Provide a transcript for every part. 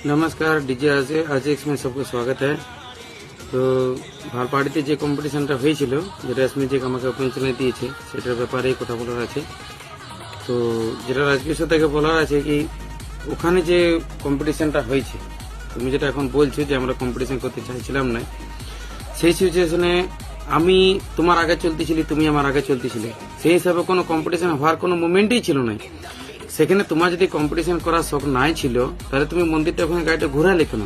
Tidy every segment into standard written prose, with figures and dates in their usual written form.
नमस्कार, डीजे आजेक्स में सबको स्वागत है। तो ভালপাড়িতে যে কম্পিটিশনটা হয়েছিল, যেটা স্মিজিক আমাকে ওপেন চ্যানেল দিয়েছে, সেটার ব্যাপারে কথা বলার আছে। তো যেটা রাজকীয় থেকে বলার আছে কি, ওখানে যে কম্পিটিশনটা হয়েছে, তুমি যেটা এখন বলছো যে আমরা কম্পিটিশন করতে চাইছিলাম না, সেই সিচুয়েশনে আমি তোমার আগে চলতেছিলি, তুমি আমার আগে চলতেছিলে, সেই হিসাবে কোনো কম্পিটিশন হওয়ার কোনো মুভমেন্টই ছিল না। সেখানে তোমার যদি কম্পিটিশন করার শখ নাই ছিল, তাহলে তুমি মন্দিরটা ওখানে গাড়িটা ঘুরালে কেন?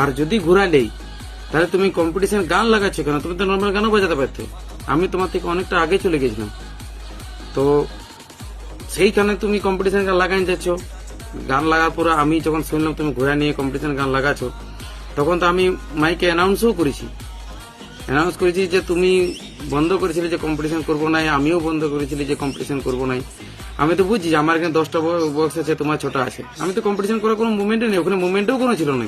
আর যদি ঘুরালেই, তাহলে তুমি কম্পিটিশন গান লাগাচ্ছ কেন? তুমি তো নর্মাল গানও বাজাতে পারতে। আমি তোমার থেকে অনেকটা আগে চলে গেছিলাম, তো সেইখানে তুমি কম্পিটিশন গান লাগাই যাচ্ছ। গান লাগার পরে আমি যখন শুনলাম তুমি ঘোরা নিয়ে কম্পিটিশন গান লাগাচ্ছ, তখন তো আমি মাইকে অ্যানাউন্সও করেছি যে তুমি বন্ধ করেছিলে যে কম্পিটিশন করবো না, আমিও বন্ধ করেছিলি যে কম্পিটিশন করবো না। আমি তো বুঝছি যে আমার এখানে 10টা বক্স আছে, তোমার 6টা আছে। আমি তো কম্পিটিশন করার কোনো মুভমেন্টই নেই, ওখানে মুভমেন্টও কোনো ছিল না।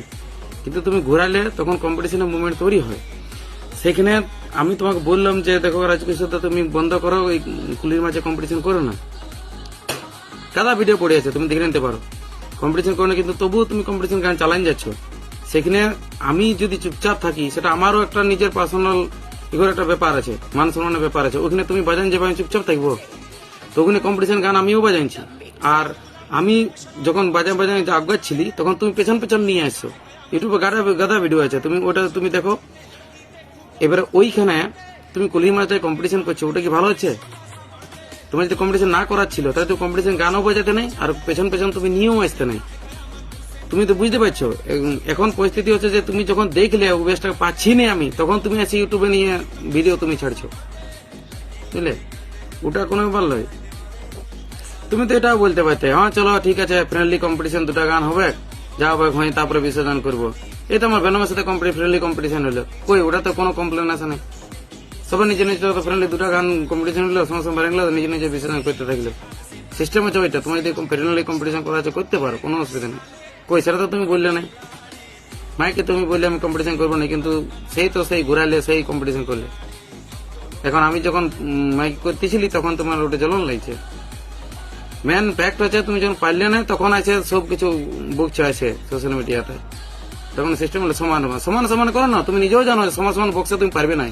কিন্তু তুমি ঘোরালে তখন কম্পিটিশনের মুভমেন্ট তৈরি হয়। সেখানে আমি তোমাকে বললাম যে দেখো রাজকৃষ্ণ, তুমি বন্ধ করো, ওই কুলির মাঝে কম্পিটিশন করো না। কাদা ভিডিও পড়ে আছে, তুমি দেখে নিতে পারো। কম্পিটিশন করো না, কিন্তু তবুও তুমি কম্পিটিশন গান চালাই যাচ্ছ। সেখানে আমি যদি চুপচাপ থাকি, সেটা আমারও একটা নিজের পার্সোনাল এগুলো একটা ব্যাপার আছে, মান সম্মানের ব্যাপার আছে। ওখানে তুমি বাজান যাবে, আমি চুপচাপ থাকবো? তো ওখানে কম্পিটিশন গান আমিও বাজাইছি। আর আমি যখন বাজান আগাচ্ছিলি, তখন তুমি পেছন পেছন নিয়ে আসছো। ইউটিউবে গাদা ভিডিও আছে, তুমি ওটা তুমি দেখো। এবারে ওইখানে তুমি কলির মাঝে কম্পিটিশন করছো, ওটা কি ভালো হচ্ছে? তোমার যদি কম্পিটিশন না করার ছিল, তাহলে তুমি কম্পিটিশন গানও বাজাতে নাই, আর পেছন পেছন তুমি নিয়েও আসতে নাই। তুমি তো বুঝতে পারছো এখন পরিস্থিতি হচ্ছে যে তুমি যখন দেখলে বেশটা পাচ্ছি না আমি, তখন তুমি এসে ইউটিউবে নিয়ে ভিডিও তুমি ছাড়ছো, বুঝলে? ওটা কোনো ব্যাপার নয়। তুমি তো এটাও বলতে পারতে, হ্যাঁ চলো ঠিক আছে, ফ্রেন্ডলি কম্পিটিশন, 2টা গান হবে, যা হবে হয়, তারপরে বিসর্জন করবো। এই তো আমার ভেনমের সাথে ফ্রেন্ডলি কম্পিটিশন হলো, কই ওটা তো কোনো কমপ্লেন আসে না। সবাই নিজে নিজে ফ্রেন্ডলি 2টা গান কম্পিটিশন হলো, সমস্ত বাড়িগুলো নিজে নিজে বিসর্জন করতে থাকলো। সিস্টেম হচ্ছে ওইটা। তোমার যদি ফ্রেন্ডলি কম্পিটিশন করা আছে, করতে পারো, কোনো অসুবিধা নেই। কই সেটা তো তুমি বললে নাই। মাইকে তুমি বললে আমি কম্পিটিশন করবো না, কিন্তু সেই ঘুরাইলে, সেই কম্পিটিশন করলে। এখন আমি যখন মাইক করতেছিলি, তখন তোমার ওটা জ্বলন লাগছে। মেন ফ্যাক্ট হচ্ছে তুমি যখন পারলে না, তখন আছে সবকিছু বুকছে আছে সোশ্যাল মিডিয়াতে। তখন সিস্টেম হলো সমান করো না। তুমি নিজেও জানো সমান বক্সে তুমি পারবে না।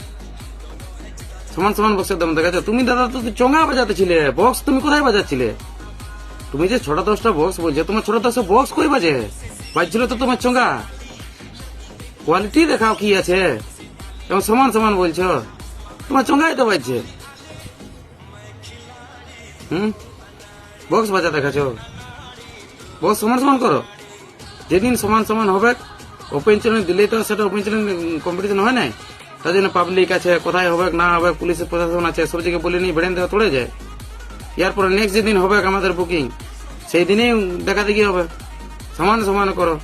সমান বক্সের দাম দেখা যায়। তুমি দাদা তো চোঙা বাজাতে ছিলে, বক্স তুমি কোথায় বাজাচ্ছিলে? তুমি যে 6টা-10টা বক্স বলছো, তোমার 6টা-10টা বক্স কই বাজছিল তো তোমার চোঙা। কোয়ালিটি দেখাও কি আছে, এবং সমান বলছো, তোমার চোঙাই তো বাজছে। বক্স বাজা দেখাচ্ছ, বক্স সমান করো। যেদিন সমান হবে, ওপেন চ্যানেল দিলেই তো সেটা ওপেন চ্যানেল কম্পিটিশন হয় না। তার জন্য পাবলিক আছে, কোথায় হবে না হবে, পুলিশের প্রশাসন আছে, সব জায়গায় বলে নিয়ে বেড়ে দেওয়া তোড়ে যায়। এরপরে নেক্সট যেদিন হবে আমাদের বুকিং, সেই দিনেই দেখা দেখি হবে। সমান করো।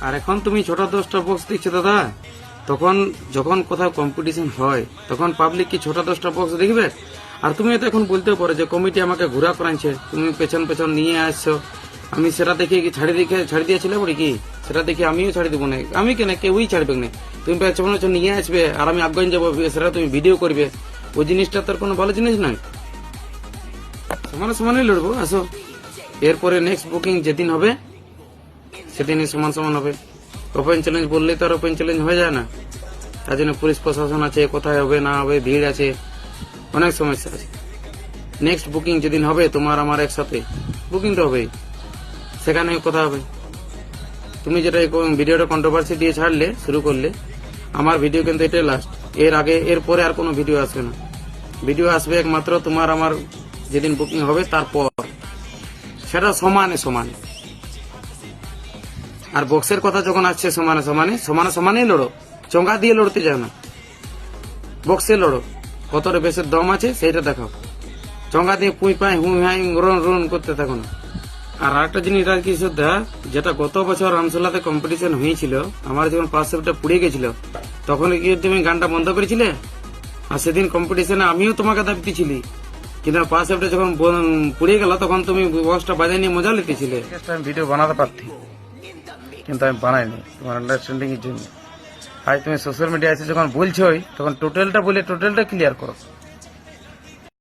আর এখন তুমি 6টা-10টা বক্স দিচ্ছ দাদা, তখন যখন কোথাও কম্পিটিশন হয়, তখন পাবলিক কি 6টা-10টা বক্স দেখবে? আর তুমি তো এখন বলতেও পারো যে কমিটি আমাকে ঘোরা করাইছে, তুমি পেছন নিয়ে আসছো। আমি সেটা দেখে কি ছাড়ি দিয়েছিলে বলি কি? সেটা দেখে আমিও ছাড়ি দেবো না। আমি কেন, কেউই ছাড়বে না। তুমি পেছন নিয়ে আসবে, আর আমি আফগান যাবো, সেটা তুমি ভিডিও করবে। ওই জিনিসটা তোর কোনো ভালো জিনিস নয়। সমানই লড়বো, আসো। এরপরে নেক্সট বুকিং যেদিন হবে, সেদিনই সমান হবে। ওপেন চ্যালেঞ্জ বললে তো আর ওপেন চ্যালেঞ্জ হয়ে যায় না। তার জন্য পুলিশ প্রশাসন আছে, কোথায় হবে না হবে, ভিড় আছে, অনেক সমস্যা আছে। নেক্সট বুকিং যেদিন হবে, তোমার আমার একসাথে বুকিং তো হবেই, সেখানে কথা হবে। তুমি যেটা ভিডিওটা কন্ট্রোভার্সি দিয়ে ছাড়লে, শুরু করলে, আমার ভিডিও কিন্তু এটাই লাস্ট। এর পরে আর কোনো ভিডিও আসবে না। ভিডিও আসবে একমাত্র তোমার আমার যেদিন বুকিং হবে তারপর, সেটা সমানে। আর বক্সের কথা যখন আসছে, সমানে লড়ো। চোঙ্গা দিয়ে লড়তে যাও না, বক্সে লড়ো। কতটা বেশের দম আছে সেইটা দেখাও। চোঙ্গা দিয়ে পুঁই পাই রন করতে থাকো না। আর একটা জিনিস কি শ্রদ্ধা, যেটা গত বছর রামসোলাতে কম্পিটিশন হয়েছিল, আমার যখন পার্সেপ্টটা পুড়ে গেছিল, তখন কি তুমি গানটা বন্ধ করেছিলে? আর সেদিন কম্পিটিশনে আমিও তোমাকে দাবিতেছিলি, কিন্তু পার্সেপ্টটা যখন পুড়ে গেল, তখন তুমি বক্সটা বাজায় নিয়ে মজা লিতেছিলে। আমি ভিডিও বানাতে পারতি, কিন্তু আমি বানাইনি তোমার আন্ডারস্ট্যান্ডিং এর জন্য। আজ তুমি সোশ্যাল মিডিয়া এসে যখন বলছোই, তখন টোটালটা ক্লিয়ার করো।